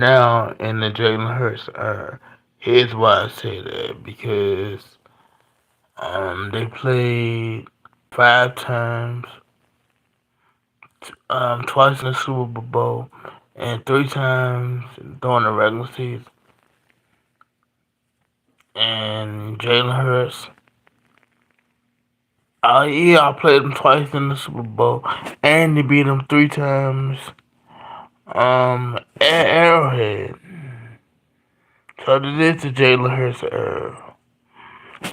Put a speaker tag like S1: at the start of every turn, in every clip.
S1: now in the Jalen Hurts era. Here's why I say that because they played 5 times, twice in the Super Bowl, and 3 times during the regular season. And Jalen Hurts, yeah, I played him twice in the Super Bowl, and he beat him 3 times at Arrowhead. So this is the Jalen Hurts era.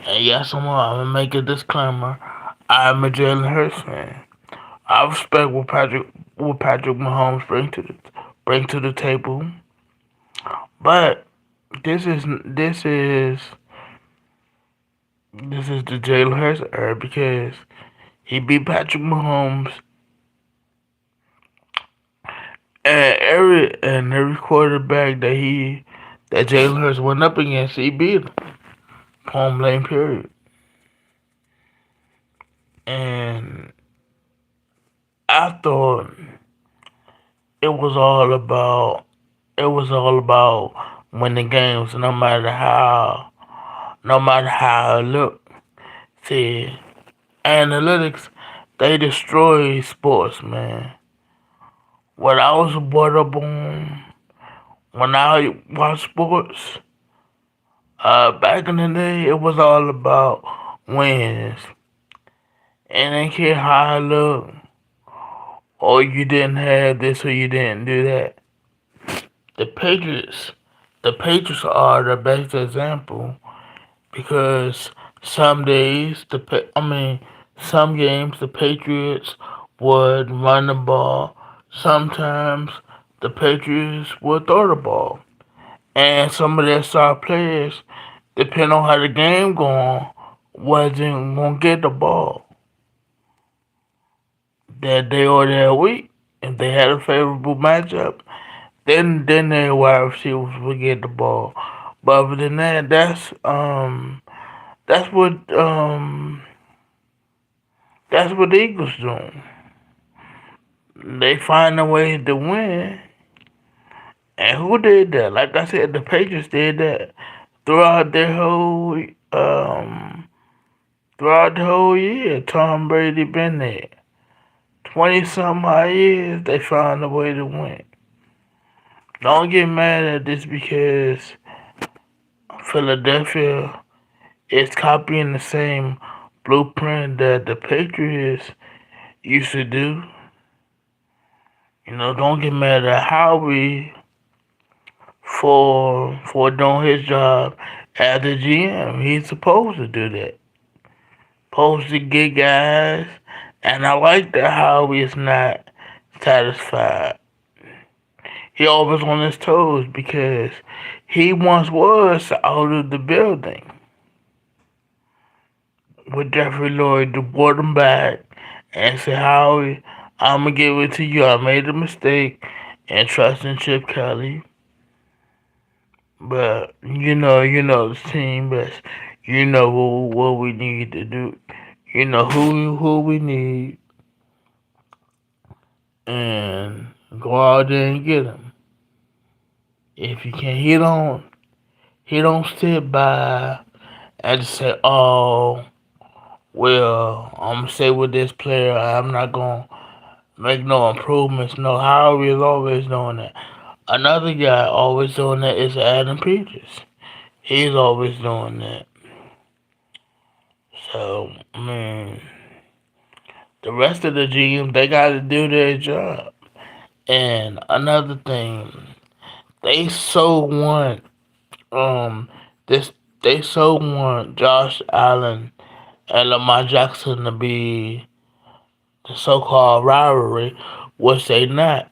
S1: And yes, I'm gonna make a disclaimer. I'm a Jalen Hurts fan. I respect what Patrick Mahomes bring to the table, but this is this is this is the Jalen Hurts era because he beat Patrick Mahomes and every quarterback that Jalen Hurts went up against, he beat him. Point blank period. And I thought it was all about it was all about winning games, no matter how it looked. See, analytics, they destroy sports, man. What I was brought up on when I watched sports, back in the day, it was all about wins. And they care how I look, or you didn't have this, or you didn't do that. The Patriots, the Patriots are the best example because some days some games the Patriots would run the ball. Sometimes the Patriots would throw the ball, and some of their star players, depending on how the game going, wasn't gonna get the ball that day or that week. If they had a favorable matchup, then their wide receivers would get the ball. But other than that, that's what that's what the Eagles do. They find a way to win. And who did that? Like I said, the Patriots did that throughout their whole um throughout the whole year. Tom Brady been there. 20 some odd years they found a way to win. Don't get mad at this because Philadelphia is copying the same blueprint that the Patriots used to do. Don't get mad at Howie for doing his job as the GM. He's supposed to do that. Supposed to get guys, and I like that Howie is not satisfied. He always on his toes because he once was out of the building with Jeffrey Lloyd to brought him back and say, Howie, I'm gonna give it to you. I made a mistake and trusting Chip Kelly. But you know the team best. You know what we need to do. You know who we need, and go out there and get him. If you can't, he don't sit by and just say, "Oh, well, I'm gonna stay with this player. I'm not gonna make no improvements." No, Howie is always doing that. Another guy always doing that is Adam Peters. He's always doing that. So, I mean, the rest of the GMs, they got to do their job. And another thing, they so want um this they so want Josh Allen and Lamar Jackson to be the so-called rivalry, which they not.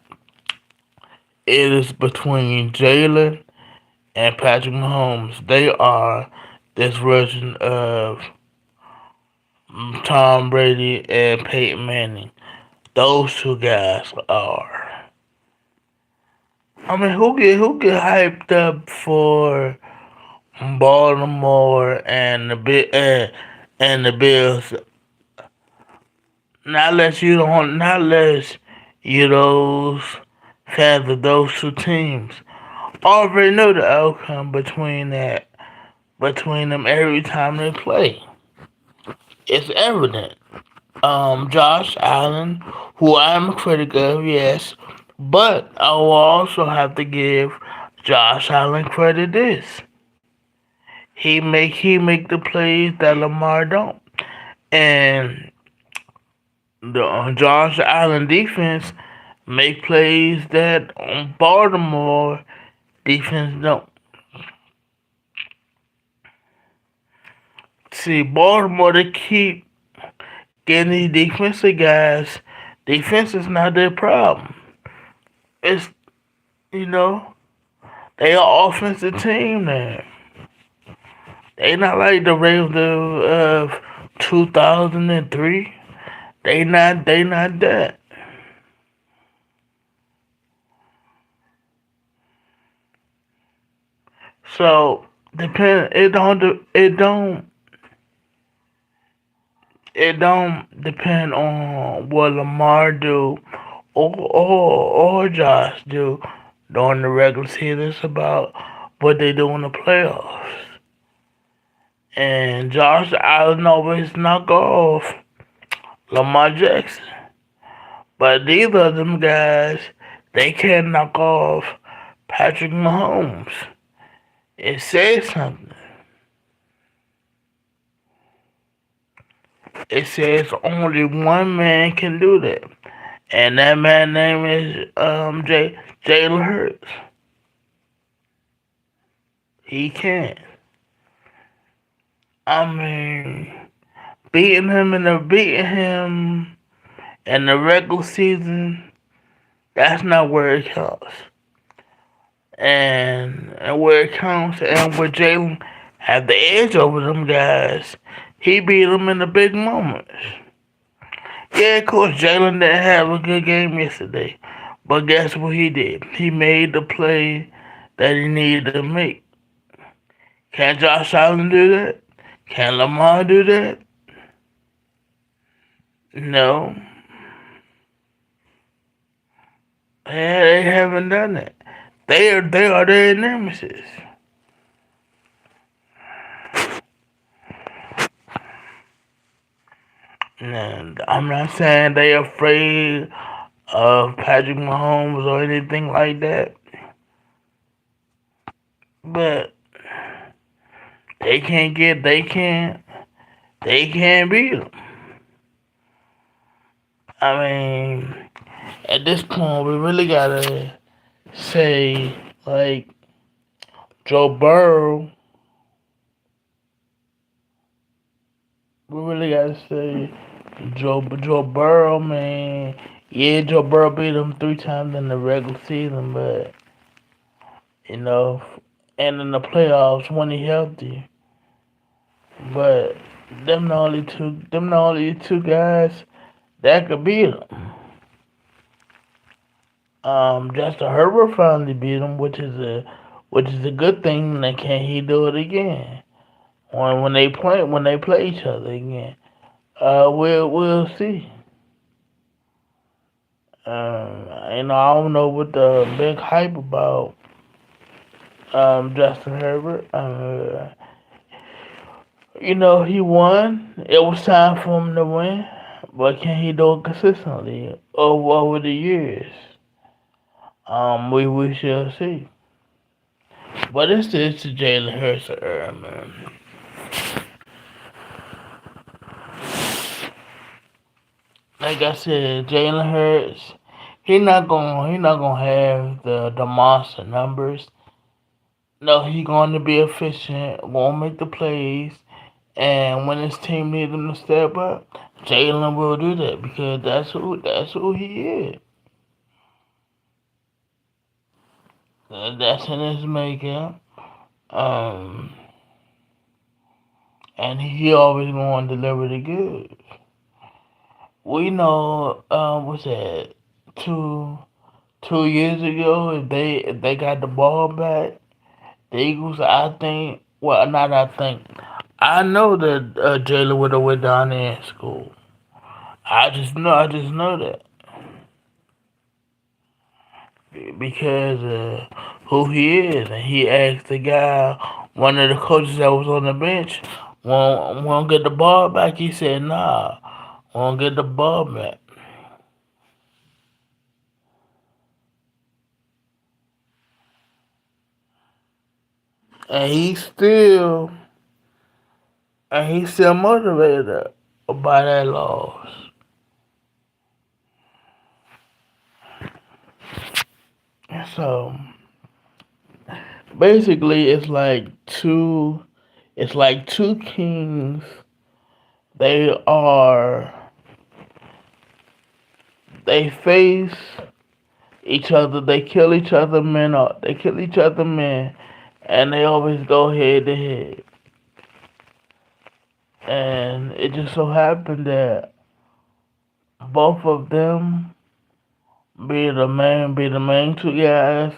S1: It is between Jalen and Patrick Mahomes. They are this version of Tom Brady and Peyton Manning. Those two guys are. I mean, who get hyped up for Baltimore and the Bills? Not less you those fans of those two teams. already know the outcome between them every time they play. It's evident. Josh Allen, who I'm a critic of, yes, but I will also have to give Josh Allen credit this. He make the plays that Lamar don't. And the Josh Allen defense make plays that Baltimore defense don't. See, Baltimore, they keep getting these defensive guys. Defense is not their problem. It's, you know, they are offensive team now. They not like the Ravens of 2003. They not that. So it don't depend on what Lamar do or Josh do during the regular season. It's about what they do in the playoffs. And Josh Allen always knock off Lamar Jackson. But neither of them guys, they can't knock off Patrick Mahomes. It says something. It says only one man can do that. And that man's name is Jalen Hurts. He can't. I mean, beating him in the regular season, that's not where it counts. And where it counts, and where Jalen had the edge over them guys, he beat them in the big moments. Yeah, of course, Jalen didn't have a good game yesterday. But guess what he did? He made the play that he needed to make. Can Josh Allen do that? Can Lamar do that? No. They haven't done it. They are their nemesis. And I'm not saying they're afraid of Patrick Mahomes or anything like that, but they can't beat him. I mean, at this point, we really gotta say like Joe Burrow. We really gotta say Joe Burrow, man. Yeah, Joe Burrow beat him 3 times in the regular season, but you know, and in the playoffs when he healthy. But them the only two guys that could beat him. Justin Herbert finally beat him, which is a good thing. And can he do it again when they play each other again? We'll see. I don't know what the big hype about Justin Herbert. He won. It was time for him to win, but can he do it consistently over the years? We shall see. But it's the Jalen Hurts era, man. Like I said, Jalen Hurts, he not gonna have the monster numbers. No, he going to be efficient, won't make the plays, and when his team needs him to step up, Jalen will do that because that's who he is. That's in his makeup. Um, and he always going to deliver the goods. We know, what's that? Two 2 years ago, if they got the ball back, the Eagles, I think. Well, not I think. I know that Jalen would have went down there in school. I just know that. because of who he is. And he asked the guy, one of the coaches that was on the bench, won't get the ball back. He said, nah, won't get the ball back. And he's still motivated by that loss. So basically, it's like two kings. They are they face each other. They kill each other men. They kill each other men, and they always go head to head. And it just so happened that both of them, be the main two guys,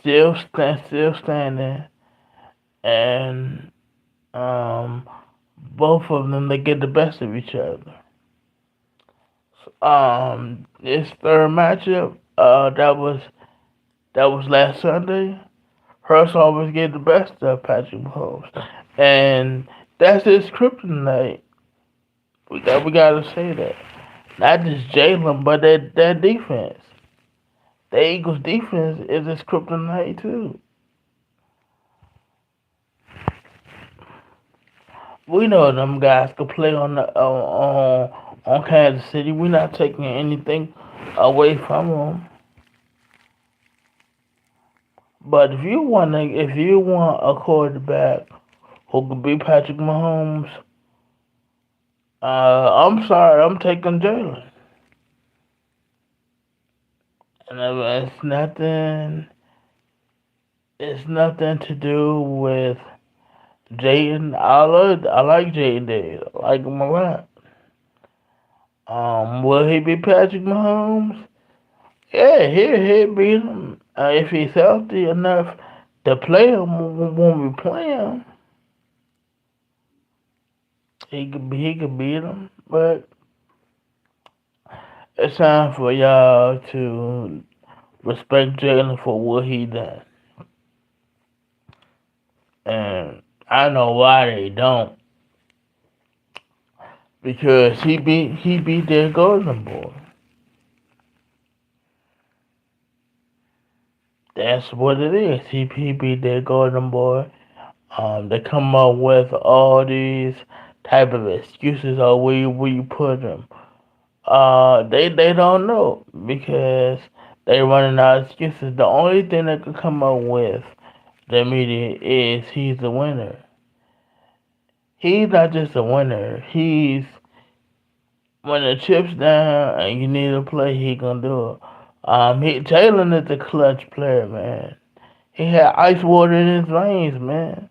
S1: still standing, and um, both of them they get the best of each other. This third matchup, that was last Sunday. Hurts always get the best of Patrick Mahomes, and that's his kryptonite. We gotta say that. Not just Jalen, but that defense. The Eagles' defense is his kryptonite too. We know them guys could play on Kansas City. We're not taking anything away from them. But if you want a quarterback who could be Patrick Mahomes, I'm sorry, I'm taking Jalen. And it's nothing to do with Jaden. I like Jaden Davis. I like him a lot. Will he be Patrick Mahomes? Yeah, he'll beat him. If he's healthy enough to play him when we play him, he could beat him. But it's time for y'all to respect Jalen for what he done. And I know why they don't. Because he beat their golden boy. That's what it is. He beat their golden boy. They come up with all these type of excuses or where you put them. They don't know because they running out of excuses. The only thing they can come up with the media is he's a winner. He's not just a winner. He's when the chips down and you need to play, he gonna do it. Jalen is a clutch player, man. He had ice water in his veins, man.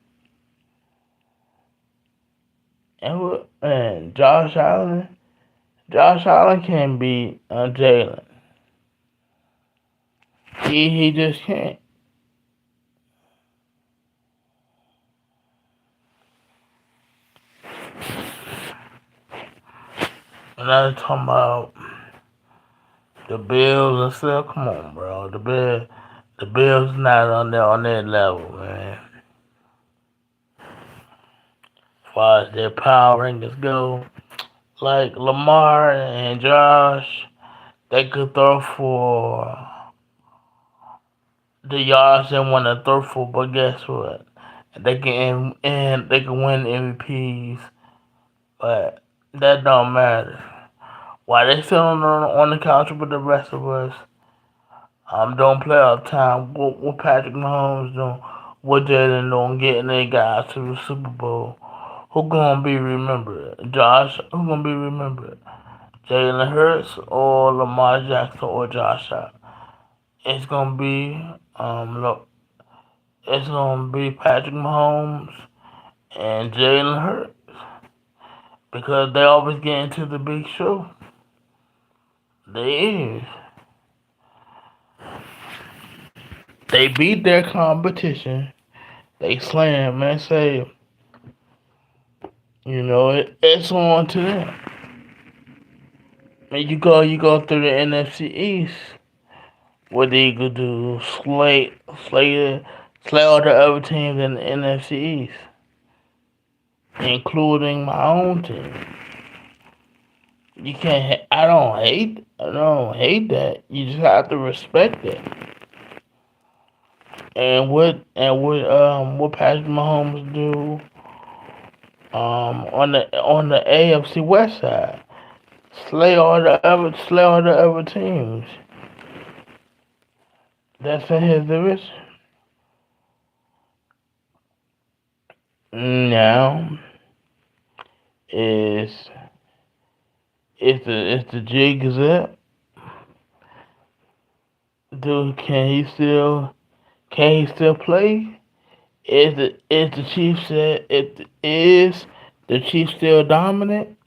S1: And Josh Allen can beat Jalen. He just can't. And I'm talking about the Bills and stuff. Come on, bro. The Bills not on that level, man. As far as their power rankings go, like Lamar and Josh, they could throw for the yards they want to throw for, but guess what? They can win MVPs, but that don't matter. While they sitting on the couch with the rest of us, doing playoff time, what Patrick Mahomes doing, what Jalen doing, getting their guys to the Super Bowl. Who gonna be remembered? Who gonna be remembered? Jalen Hurts or Lamar Jackson or Josh Allen? It's gonna be look, it's gonna be Patrick Mahomes and Jalen Hurts because they always get into the big show. They is. They beat their competition. They slam, man. Say, it's on to them. And you go through the NFC East. what the Eagles do, slay, slay all the other teams in the NFC East, including my own team. You can't. I don't hate that. You just have to respect it. What Patrick Mahomes do on the AFC West side, slay all the other teams that's in his division. Now is if the jig is up, dude, can he still play? Is the Chiefs is the Chiefs still dominant,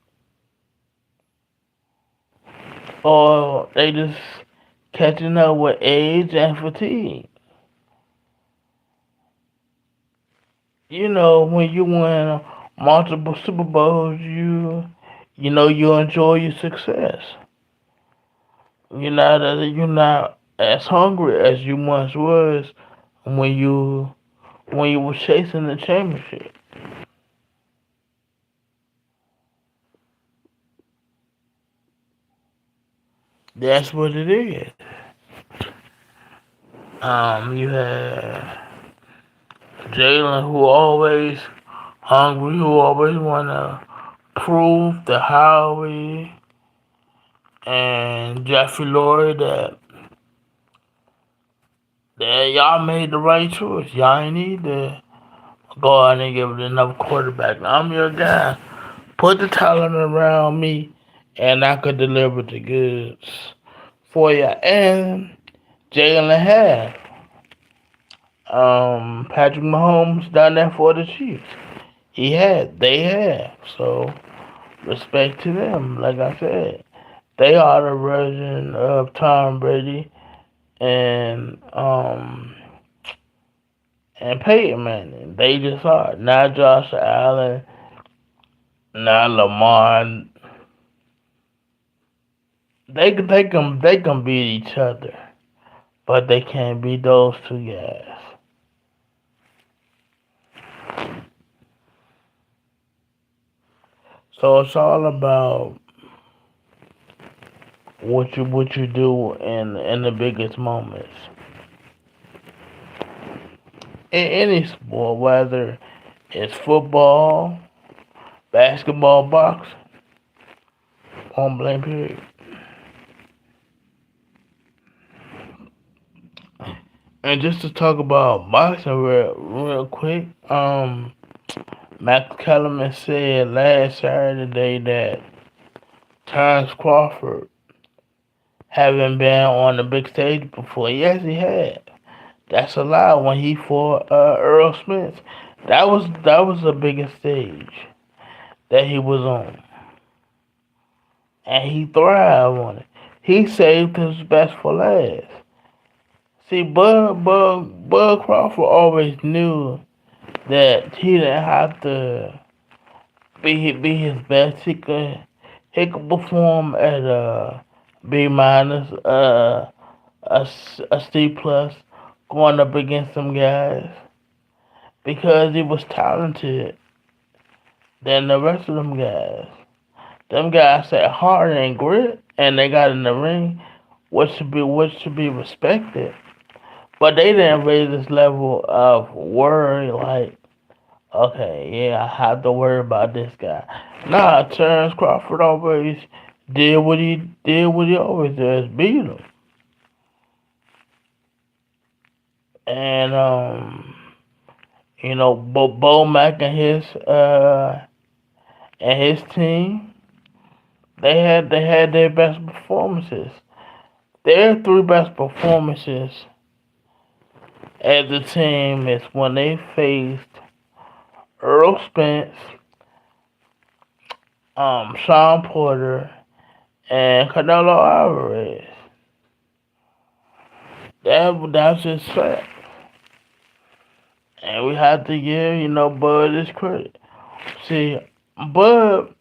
S1: or they just catching up with age and fatigue? You know, when you win multiple Super Bowls, you know you enjoy your success. You're not as hungry as you once was when you were chasing the championship. That's what it is. You have Jalen, who always hungry, who always wanna prove to Howie and Jeffrey Lloyd that y'all made the right choice. Y'all ain't need to go out and give it another quarterback. I'm your guy. Put the talent around me, and I could deliver the goods for you. And Jalen had Patrick Mahomes done that for the Chiefs. They have. So respect to them. Like I said, they are the version of Tom Brady and Peyton Manning. They just are. Not Josh Allen, not Lamar. They can beat each other, but they can't beat those two guys. So it's all about what you do in the biggest moments in any sport, whether it's football, basketball, boxing, point blank period. And just to talk about boxing real quick, Max Kellerman said last Saturday that Terrence Crawford haven't been on the big stage before. Yes, he had. That's a lie. When he fought Earl Smith, that was the biggest stage that he was on, and he thrived on it. He saved his best for last. See, Bud Crawford always knew that he didn't have to be his best. He could perform at a B minus, a C plus, going up against some guys because he was talented than the rest of them guys. Them guys had heart and grit, and they got in the ring, what should be respected. But they didn't raise this level of worry like, okay, yeah, I have to worry about this guy. Nah, Terrence Crawford always did what he always does, beat him. And Bo Mack and his team, they had their best performances. Their three best performances as a team is when they faced Earl Spence, Sean Porter, and Canelo Alvarez. That's just fact. And we have to give, Bud his credit. See, Bud,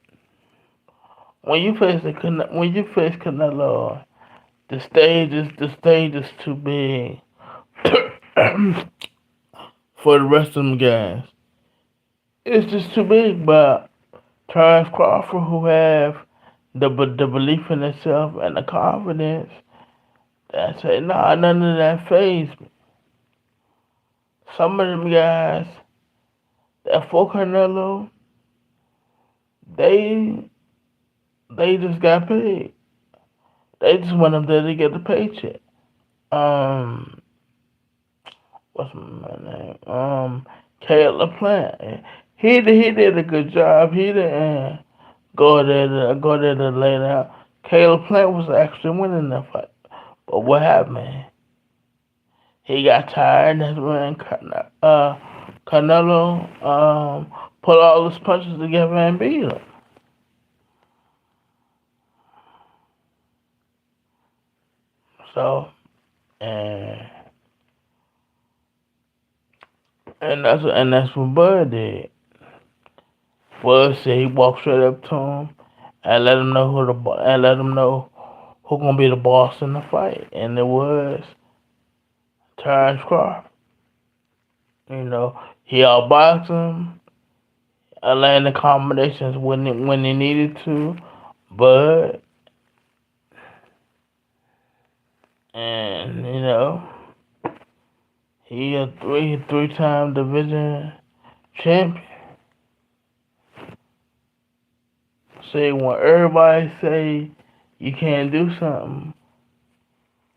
S1: when you face Canelo, the stage is too big for the rest of them guys. It's just too big, but Terrence Crawford, who have the belief in themselves and the confidence, that say, nah, none of that phase me. Some of them guys that for Canelo, they they just got paid. They just went up there to get the paycheck. Um, what's my name? Caleb LaPlante. He did a good job. He didn't go there to lay down. Caleb Plant was actually winning that fight. But what happened? He got tired. That's when Canelo put all his punches together and beat him. So and and that's what Bud did. Bud said he walked straight up to him and let him know who gonna be the boss in the fight, and it was Terrence Crawford. He outboxed him, landed combinations when he needed to, but and he a three-time division champion. Say when everybody say you can't do something,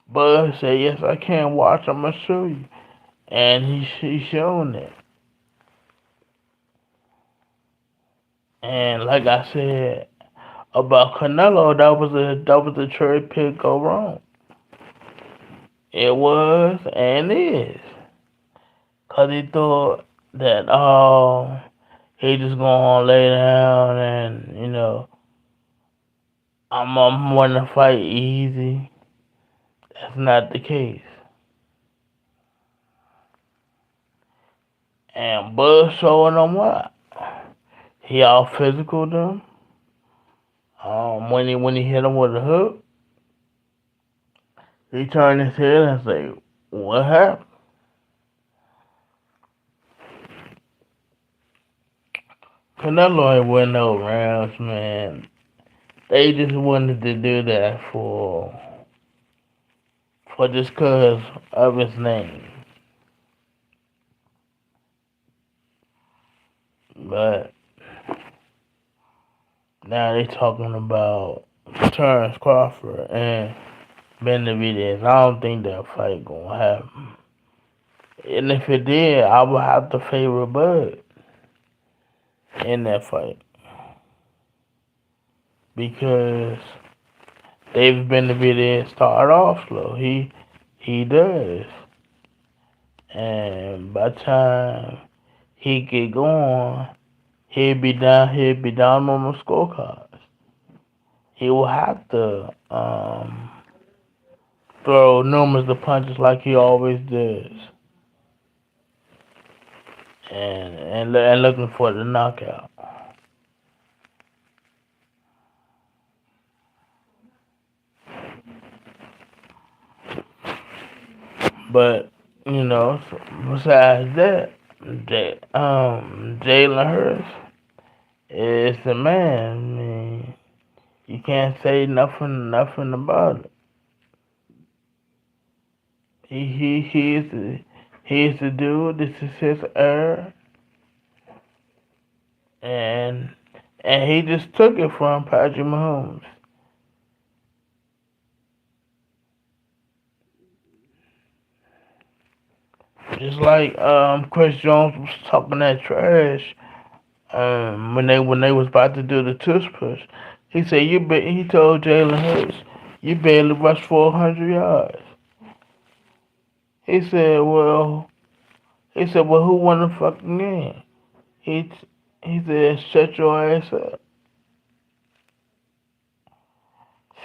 S1: Bud say yes I can. Watch, I'm gonna show you, and he's showing it. And like I said about Canelo, that was a cherry pick go wrong. It was and is, cause he thought that he just gonna lay down and I'm gonna fight easy. That's not the case. And Bud showing them what he out physical them. When he hit him with a hook, he turned his head and say, "What happened?" Canelo ain't win no rounds, man. They just wanted to do that for just cause of his name. But now they talking about Terrence Crawford and Benavidez. I don't think that fight gonna happen. And if it did, I would have to favor Bud in that fight because David Benavidez started off slow. He does, and by the time he get going, he'll be down. He'll be down on the scorecards. He will have to throw numerous of punches like he always does, and looking for the knockout. But besides that, Jalen Hurts is the man. I mean, you can't say nothing about it. He is the dude. This is his era, and he just took it from Patrick Mahomes. Just like Chris Jones was talking that trash when they was about to do the tush push. He said he told Jalen Hurts, you barely rushed 400 yards. He said, who won the fucking game? He he said, shut your ass up.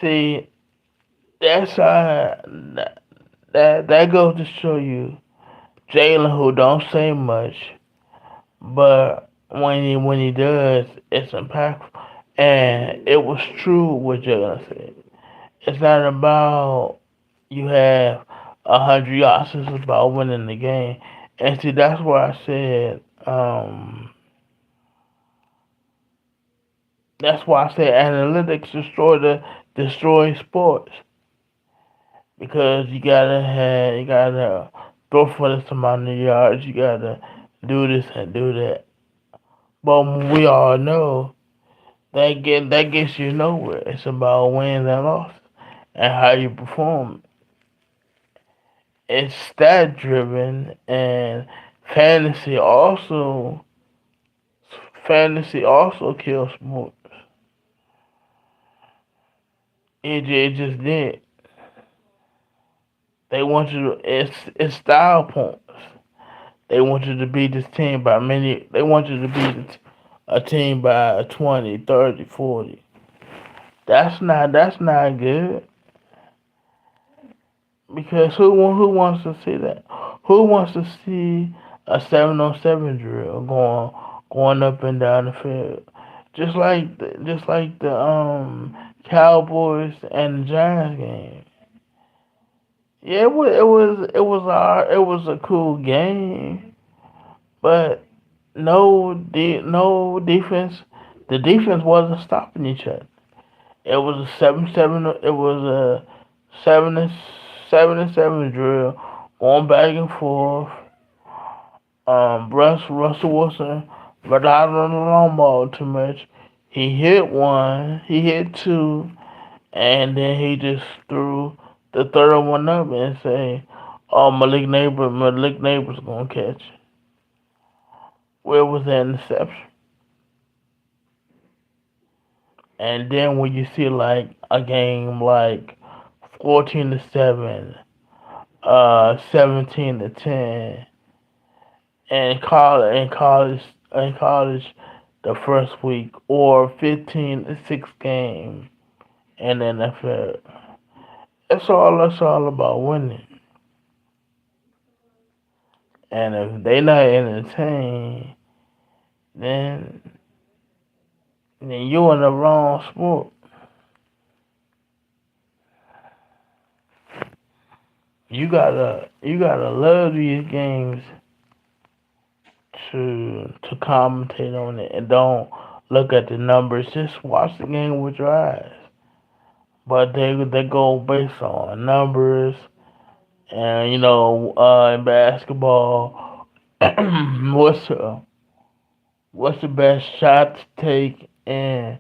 S1: See, that's how that goes to show you Jalen, who don't say much, but when he does, it's impactful. And it was true what Jalen said. It's not about you have 100 yards. It's about winning the game. And see, that's why I said. That's why I say analytics destroy sports because you gotta throw for this amount of yards. You gotta do this and do that. But we all know that gets you nowhere. It's about wins and losses and how you perform. It's stat driven and fantasy also fantasy also kills sports. It just did. They want you to it's style points. They want you to beat this team by many. They want you to beat a team by 20, 30, 40. That's not good because who wants to see that? Who wants to see a 7-on-7 drill going up and down the field? Just like the Cowboys and the Giants game. Yeah, it was a cool game, but no defense. The defense wasn't stopping each other. It was a 7-7. It was a 7-7 drill, going back and forth. Russell Wilson relied on the long ball too much. He hit one, he hit two, and then he just threw the third one up and say, "Oh, Malik Neighbors gonna catch." Where was that interception? And then when you see like a game like 14-7, 17-10, in college the first week, or 15-6 game in the NFL. It's all about winning. And if they not entertained, then then you in the wrong sport. You gotta love these games to commentate on it and don't look at the numbers. Just watch the game with your eyes. But they go based on numbers and in basketball, what's the best shot to take in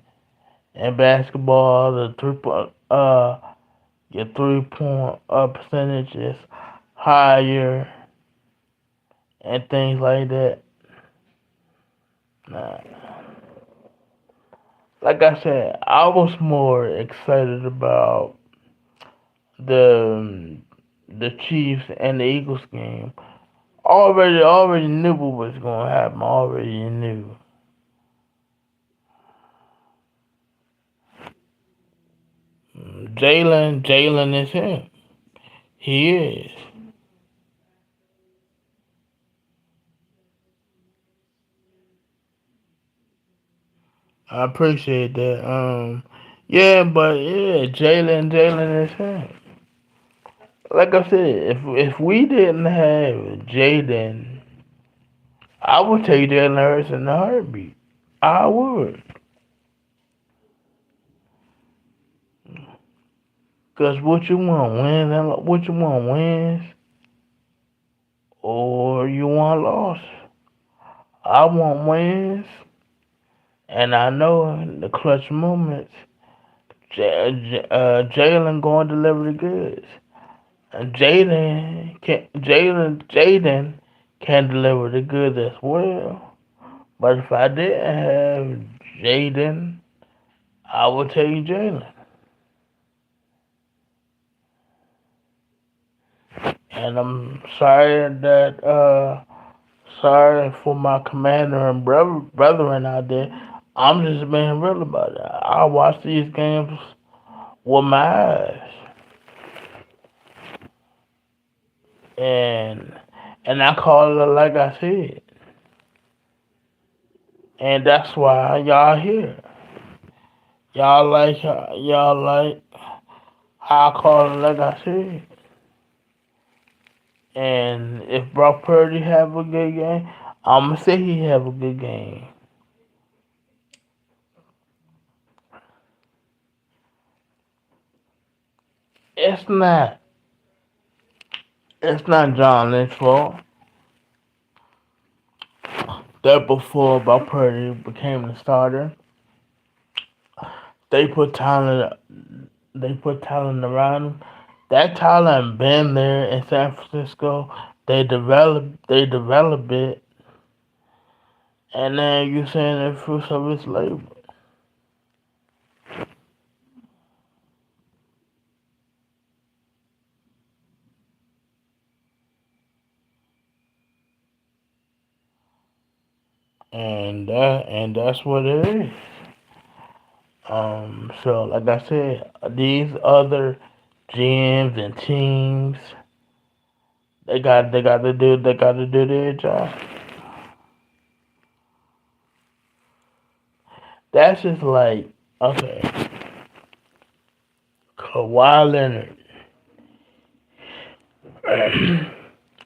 S1: basketball? The your 3 point percentage is higher and things like that. Nah. Like I said, I was more excited about the the Chiefs and the Eagles game. Already knew what was gonna happen. Already knew. Jalen is him. He is. I appreciate that. Yeah, but yeah, Jalen is him. Like I said, if we didn't have Jaden, I would take Jalen Hurts in a heartbeat. I would. Cause what you want wins and what you want wins or you want loss. I want wins, and I know in the clutch moments, Jalen going to deliver the goods. And Jaden can deliver the goods as well. But if I didn't have Jaden, I would take Jalen. And I'm sorry for my commander and brethren out there. I'm just being real about it. I watch these games with my eyes, and I call it like I said, and that's why y'all here. Y'all like I call it like I said. And if Brock Purdy have a good game, I'ma say he have a good game. It's not. It's not John Lynch's fault that before Brock Purdy became the starter, they put talent. They put talent around him. That talent been there in San Francisco. They develop it, and then you seeing the fruits of his labor. And that's what it is. So like I said, these other gyms and teams, they got to do their job. That's just like, okay, Kawhi Leonard.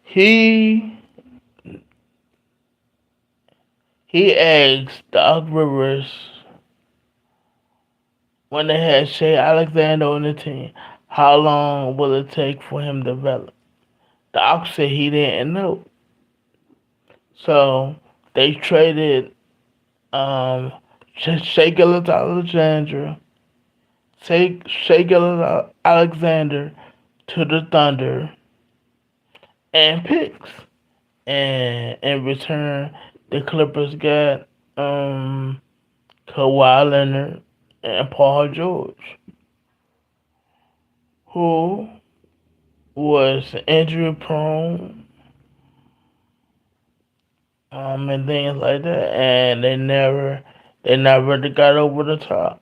S1: he he asked Doc Rivers when they had Shea Alexander on the team, how long will it take for him to develop? Doc said he didn't know. So they traded um Shea Alexander, Shea Alexander to the Thunder and picks. And in return, the Clippers got Kawhi Leonard and Paul George, who was injury prone, and things like that, and they never got over the top.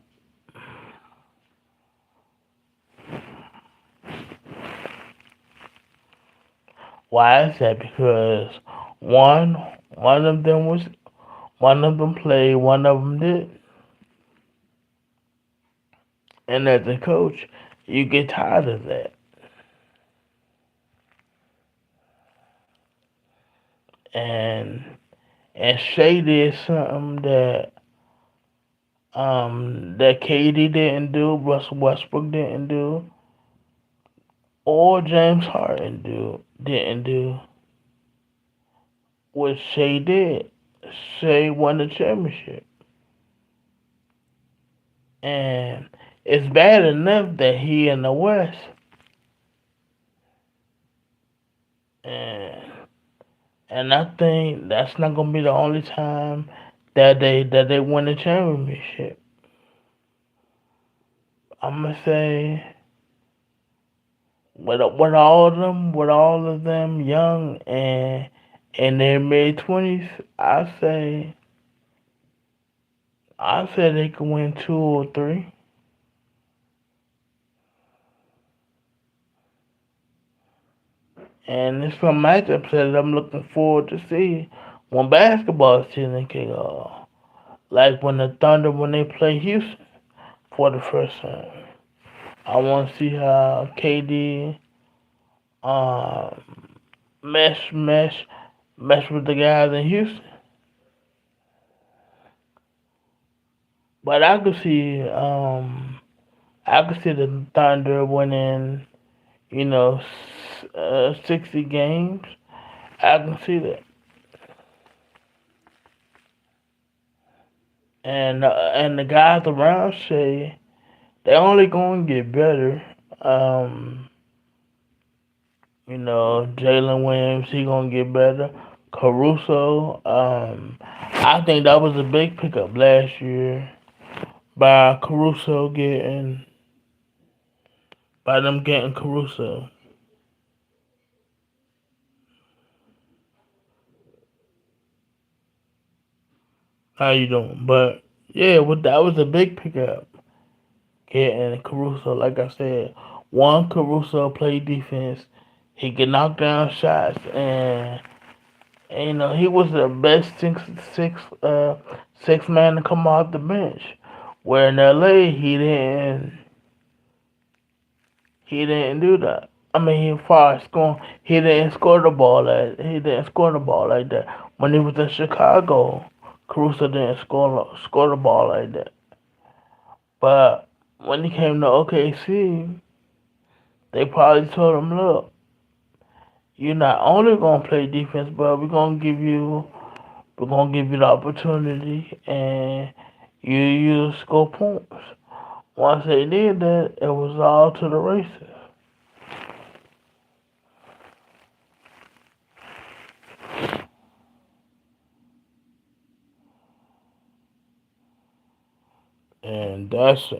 S1: Why is that? Because one one of them was one of them played, one of them did, and as a coach, you get tired of that. And and Shay did something that KD didn't do, Russell Westbrook didn't do, or James Harden didn't do what Shay did. Shay won the championship, and it's bad enough that he in the West, and I think that's not gonna be the only time that they win the championship. I'm gonna say with all of them young and in their mid 20s, I say they could win two or three. And it's some matchups that I'm looking forward to see when basketball season kick off. Like when the Thunder when they play Houston for the first time. I want to see how KD um mesh mesh mesh with the guys in Houston. But I could see the Thunder winning, 60 games. I can see that. And the guys around say they only gonna get better. Um, Jalen Williams, he gonna get better. Caruso, I think that was a big pickup last year by Caruso getting by them getting Caruso. How you doing? But yeah, that was a big pickup getting Caruso. Like I said, one Caruso play defense. He can knock down shots, and he was the best six man to come off the bench. Where in LA he didn't. He didn't do that. I mean, he far as scoring, he didn't score the ball like he didn't score the ball like that. When he was in Chicago, Caruso didn't score the ball like that. But when he came to OKC, they probably told him, "Look, you're not only gonna play defense, but we're gonna give you the opportunity, and you score points." Once they did that, it was all to the races. And that's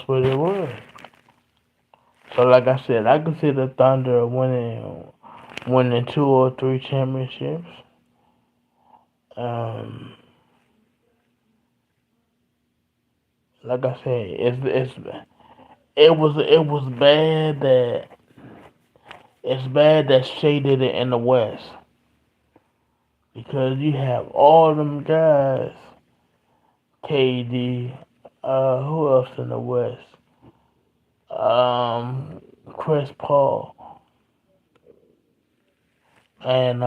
S1: what it was. So like I said, I could see the Thunder winning two or three championships. Um, like I said, it was bad that Shea did it in the West because you have all them guys, KD, who else in the West? Um, Chris Paul, and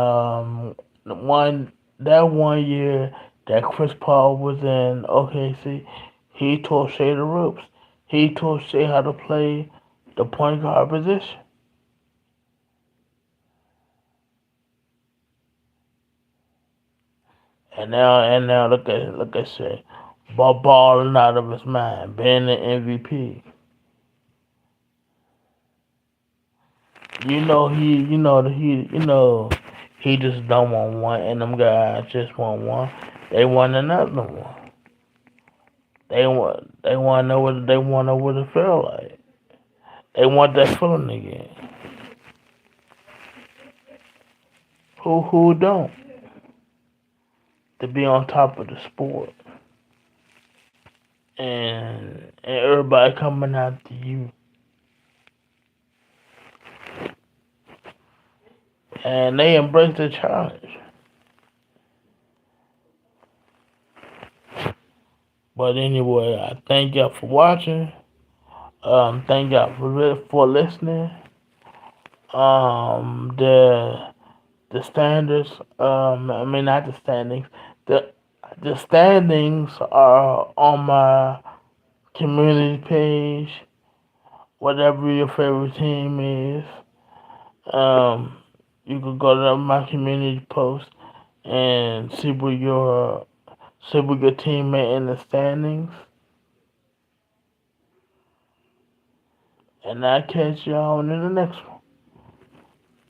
S1: one that one year that Chris Paul was in OKC, he taught Shea the ropes. He taught Shea how to play the point guard position. And now look at Shea, balling out of his mind, being the MVP. He just don't want one, and them guys just want one. They want another one. They want to know what it feel like. They want that feeling again. Who don't to be on top of the sport and everybody coming after you and they embrace the challenge. But anyway, I thank y'all for watching. Thank y'all for listening. The standards. I mean not the standings. The the standings are on my community page. Whatever your favorite team is, um, you can go to my community post and see where your teammate in the standings. And I'll catch y'all in the next one.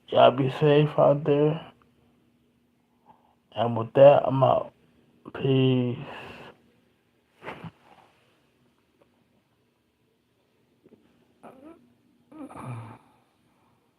S1: Y'all be safe out there. And with that, I'm out. Peace.